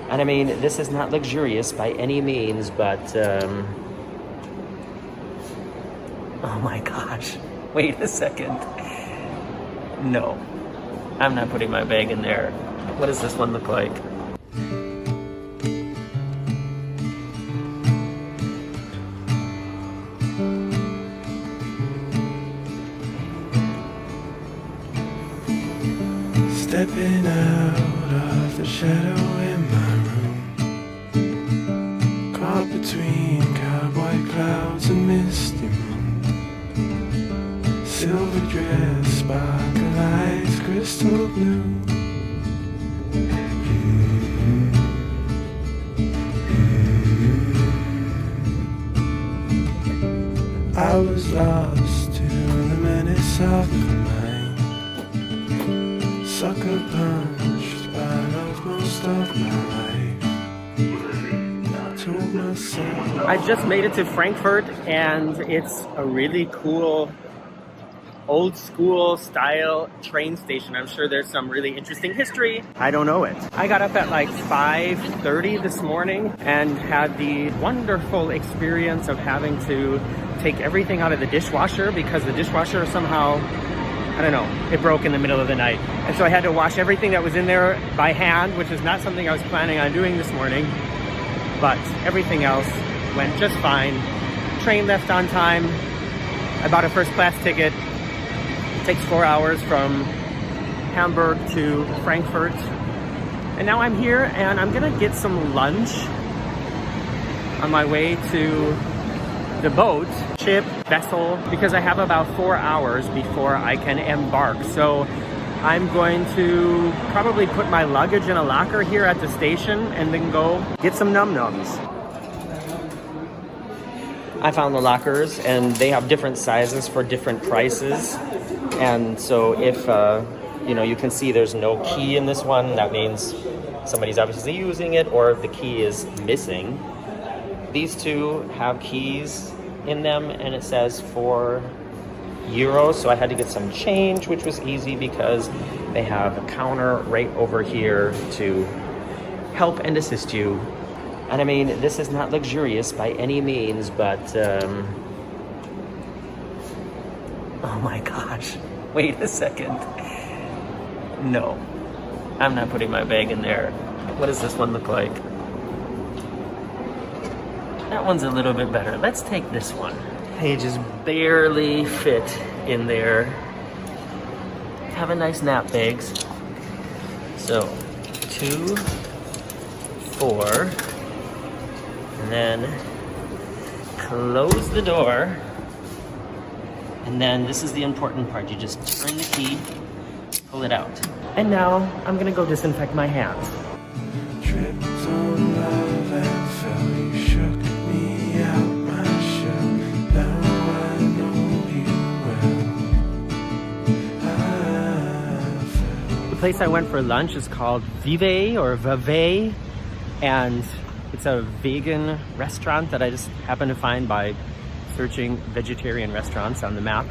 And I mean, this is not luxurious by any means, but oh my gosh, wait a second. No, I'm not putting my bag in there. What does this one look like? Stepping out of the shadow in my room, caught between cowboy clouds and misty moon. Silver dress, sparkle lights, crystal blue. I was lost to the menace of the mind, sucker punched by love most of my life. Told myself I just made it to Frankfurt, and it's a really cool old school style train station. I'm sure there's some really interesting history. I don't know it. I got up at like 5:30 this morning and had the wonderful experience of having to take everything out of the dishwasher because the dishwasher somehow, I don't know, it broke in the middle of the night. And so I had to wash everything that was in there by hand, which is not something I was planning on doing this morning. But everything else went just fine. Train left on time. I bought a first class ticket. It takes 4 hours from Hamburg to Frankfurt. And now I'm here and I'm gonna get some lunch on my way to the boat, ship, vessel, because I have about 4 hours before I can embark. So I'm going to probably put my luggage in a locker here at the station and then go get some num-nums. I found the lockers and they have different sizes for different prices. And so if, you can see there's no key in this one, that means somebody's obviously using it or the key is missing. These two have keys in them and it says €4. So I had to get some change, which was easy because they have a counter right over here to help and assist you. And I mean, this is not luxurious by any means, but oh my gosh, wait a second. No, I'm not putting my bag in there. What does this one look like? That one's a little bit better. Let's take this one. They just barely fit in there. Have a nice nap bags. So 2, 4, and then close the door. And then this is the important part. You just turn the key, pull it out. And now I'm gonna go disinfect my hands. tripped on love and fell. You shook me out my shell. Now I know you well. The place I went for lunch is called Vive or Vave, and it's a vegan restaurant that I just happened to find by searching vegetarian restaurants on the map.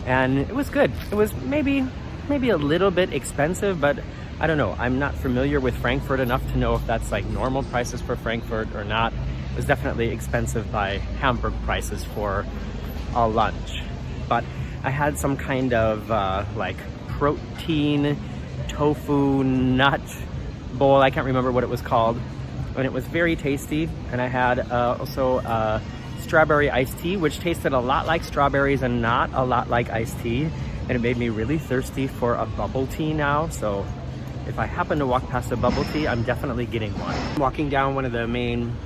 And it was good. It was maybe a little bit expensive, but I don't know. I'm not familiar with Frankfurt enough to know if that's like normal prices for Frankfurt or not. It was definitely expensive by Hamburg prices for a lunch. But I had some kind of like protein tofu nut bowl. I can't remember what it was called. And it was very tasty. And I had also strawberry iced tea, which tasted a lot like strawberries and not a lot like iced tea. And it made me really thirsty for a bubble tea now. So if I happen to walk past a bubble tea, I'm definitely getting one. I'm walking down one of the main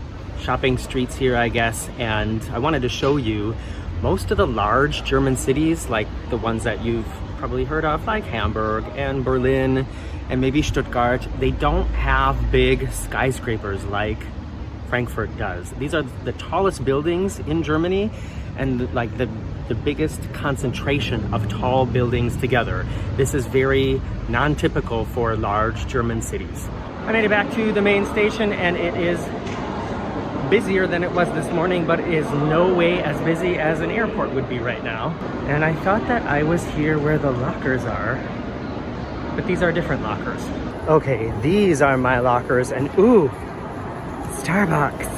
shopping streets here, I guess, and I wanted to show you most of the large German cities, like the ones that you've probably heard of, like Hamburg and Berlin and maybe Stuttgart. They don't have big skyscrapers like Frankfurt does. These are the tallest buildings in Germany and like the biggest concentration of tall buildings together. This is very non-typical for large German cities. I made it back to the main station and it is busier than it was this morning, but it is no way as busy as an airport would be right now. And I thought that I was here where the lockers are, but these are different lockers. Okay, these are my lockers, and ooh, Starbucks.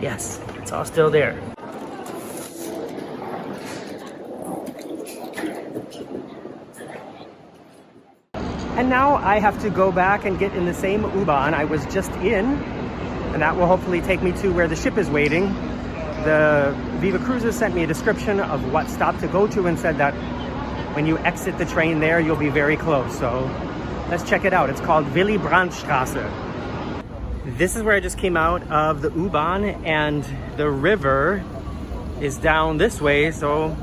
Yes, it's all still there. And now I have to go back and get in the same U-Bahn I was just in, and that will hopefully take me to where the ship is waiting. The Viva Cruises sent me a description of what stop to go to and said that when you exit the train there, you'll be very close. So let's check it out. It's called Willy Brandt-Straße. This is where I just came out of the U-Bahn, and the river is down this way, so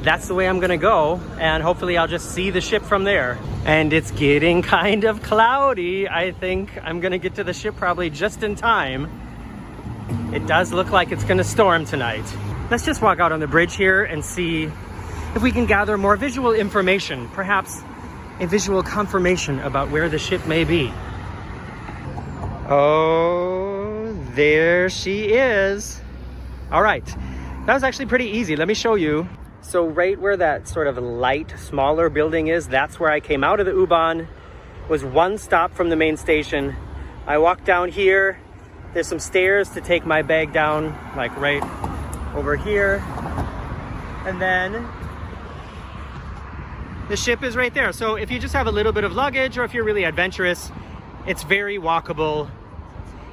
that's the way I'm gonna go, and hopefully I'll just see the ship from there. And it's getting kind of cloudy. I think I'm gonna get to the ship probably just in time. It does look like it's gonna storm tonight. Let's just walk out on the bridge here and see if we can gather more visual information, perhaps a visual confirmation about where the ship may be. Oh, there she is. All right, that was actually pretty easy. Let me show you. So right where that sort of light, smaller building is, that's where I came out of the U-Bahn. Was one stop from the main station. I walked down here. There's some stairs to take my bag down, like right over here. And then the ship is right there. So if you just have a little bit of luggage, or if you're really adventurous, it's very walkable.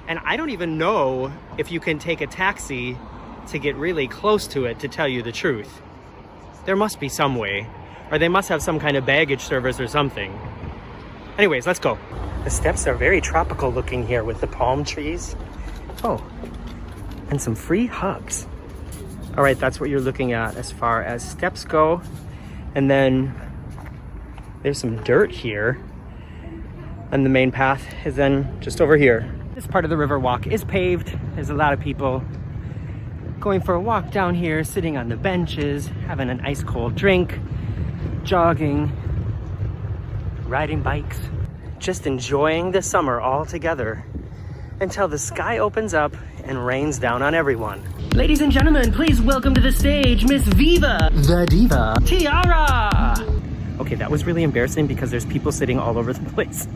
And I don't even know if you can take a taxi to get really close to it, to tell you the truth. There must be some way, or they must have some kind of baggage service or something. Anyways, let's go. The steps are very tropical looking here with the palm trees. Oh, and some free hugs. All right, that's what you're looking at as far as steps go. And then there's some dirt here. And the main path is then just over here. This part of the river walk is paved. There's a lot of people going for a walk down here, sitting on the benches, having an ice cold drink, jogging, riding bikes, just enjoying the summer all together until the sky opens up and rains down on everyone. Ladies and gentlemen, please welcome to the stage, Miss Viva, the Diva Tiara. Okay, that was really embarrassing because there's people sitting all over the place.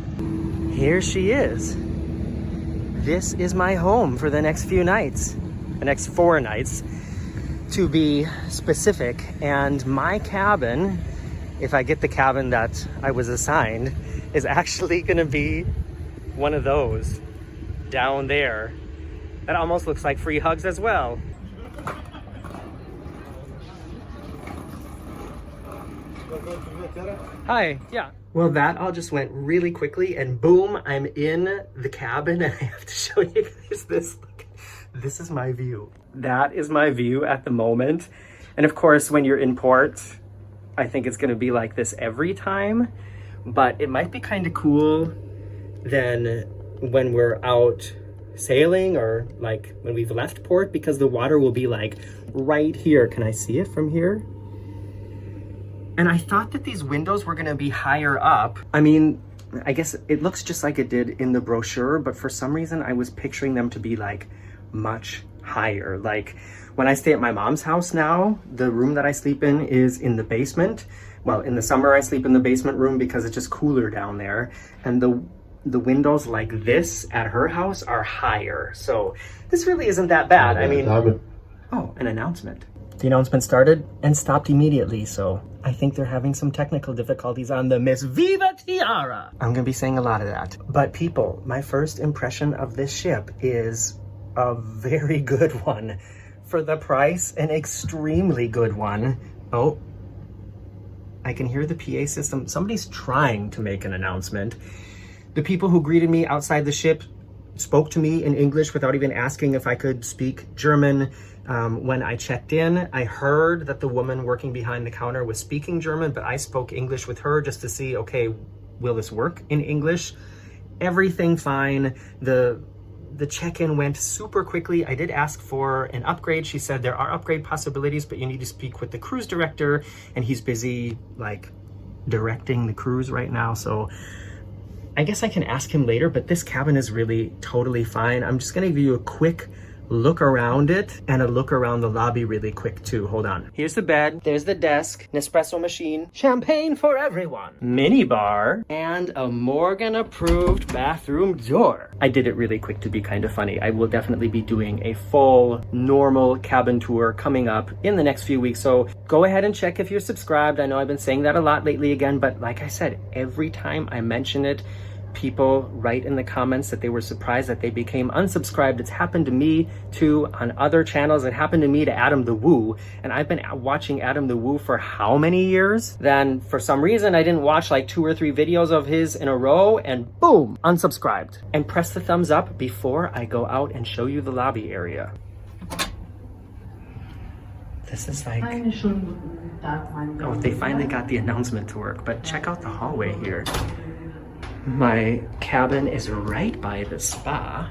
Here she is. This is my home for the next few nights. The next 4 nights, to be specific. And my cabin, if I get the cabin that I was assigned, is actually gonna be one of those down there. That almost looks like free hugs as well. Hi, yeah. Well, that all just went really quickly, and boom, I'm in the cabin, and I have to show you guys this. This is my view. That is my view at the moment. And of course, when you're in port, I think it's gonna be like this every time, but it might be kind of cool then when we're out sailing, or like when we've left port, because the water will be like right here. Can I see it from here? And I thought that these windows were gonna be higher up. I mean, I guess it looks just like it did in the brochure, but for some reason I was picturing them to be like much higher. Like when I stay at my mom's house now, the room that I sleep in is in the basement. Well, in the summer I sleep in the basement room because it's just cooler down there. And the windows like this at her house are higher. So this really isn't that bad. I mean, oh, an announcement. The announcement started and stopped immediately, so I think they're having some technical difficulties on the Miss Viva Tiara. I'm gonna be saying a lot of that. But people, my first impression of this ship is a very good one. For the price, an extremely good one. Oh, I can hear the PA system. Somebody's trying to make an announcement. The people who greeted me outside the ship spoke to me in English without even asking if I could speak German. When I checked in, I heard that the woman working behind the counter was speaking German, but I spoke English with her just to see, okay, will this work in English? Everything fine. The check-in went super quickly. I did ask for an upgrade. She said there are upgrade possibilities, but you need to speak with the cruise director, and he's busy like directing the cruise right now. So I guess I can ask him later, but this cabin is really totally fine. I'm just gonna give you a quick look around it and a look around the lobby really quick too. Hold on. Here's the bed, there's the desk, Nespresso machine, champagne for everyone, mini bar, and a Morgan approved bathroom door. I did it really quick to be kind of funny. I will definitely be doing a full normal cabin tour coming up in the next few weeks. So go ahead and check if you're subscribed. I know I've been saying that a lot lately again, but like I said, every time I mention it, people write in the comments that they were surprised that they became unsubscribed. It's happened to me too on other channels. It happened to me to Adam the Woo, and I've been watching Adam the Woo for how many years? Then for some reason I didn't watch like 2 or 3 videos of his in a row, and boom, unsubscribed. And press the thumbs up before I go out and show you the lobby area. This is like, oh, they finally got the announcement to work, but check out the hallway here. My cabin is right by the spa,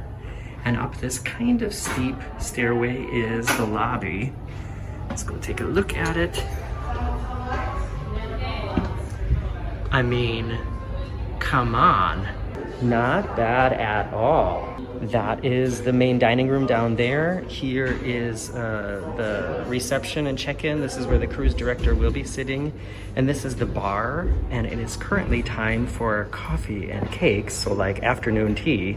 and up this kind of steep stairway is the lobby. Let's go take a look at it. I mean, come on. Not bad at all. That is the main dining room down there. Here is the reception and check-in. This is where the cruise director will be sitting. And this is the bar, and it is currently time for coffee and cakes, so like afternoon tea.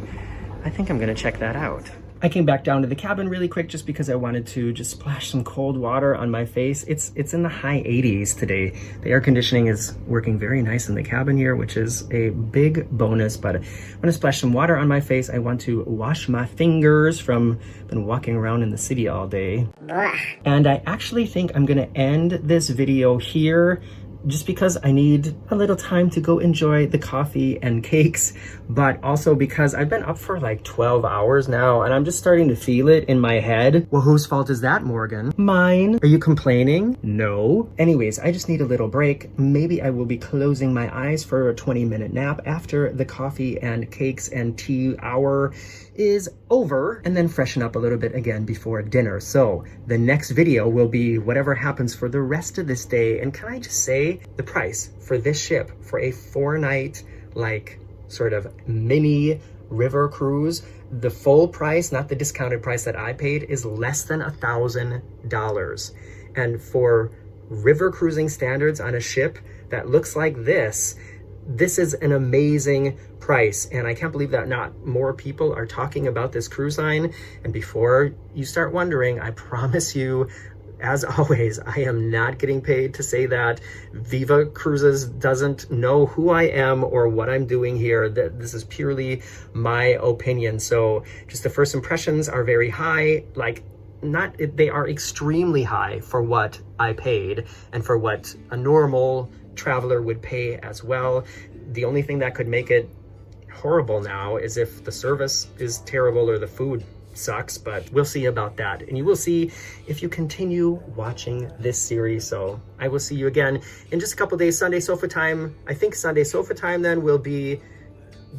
I think I'm gonna check that out. I came back down to the cabin really quick just because I wanted to just splash some cold water on my face. It's in the high 80s today. The air conditioning is working very nice in the cabin here, which is a big bonus, but I'm gonna splash some water on my face. I want to wash my fingers from been walking around in the city all day. And I actually think I'm gonna end this video here, just because I need a little time to go enjoy the coffee and cakes, but also because I've been up for like 12 hours now and I'm just starting to feel it in my head. Well, whose fault is that, Morgan? Mine. Are you complaining? No. Anyways, I just need a little break. Maybe I will be closing my eyes for a 20-minute nap after the coffee and cakes and tea hour is over, and then freshen up a little bit again before dinner. So the next video will be whatever happens for the rest of this day. And can I just say, the price for this ship for a 4-night like sort of mini river cruise, the full price, not the discounted price that I paid, is less than $1,000. And for river cruising standards on a ship that looks like this is an amazing price, and I can't believe that not more people are talking about this cruise line. And before you start wondering, I promise you, as always, I am not getting paid to say that. Viva Cruises doesn't know who I am or what I'm doing here. This is purely my opinion. So just the first impressions are very high, they are extremely high for what I paid and for what a normal traveler would pay as well. The only thing that could make it horrible now is if the service is terrible or the food sucks, but we'll see about that. And you will see if you continue watching this series. So I will see you again in just a couple days. Sunday sofa time. I think Sunday sofa time then will be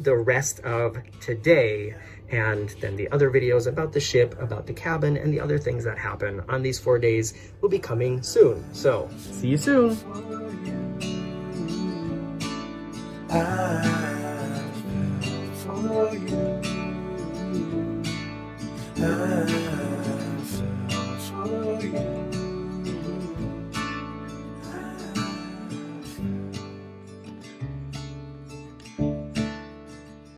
the rest of today. And then the other videos about the ship, about the cabin, and the other things that happen on these 4 days will be coming soon. So see you soon. I fell for you.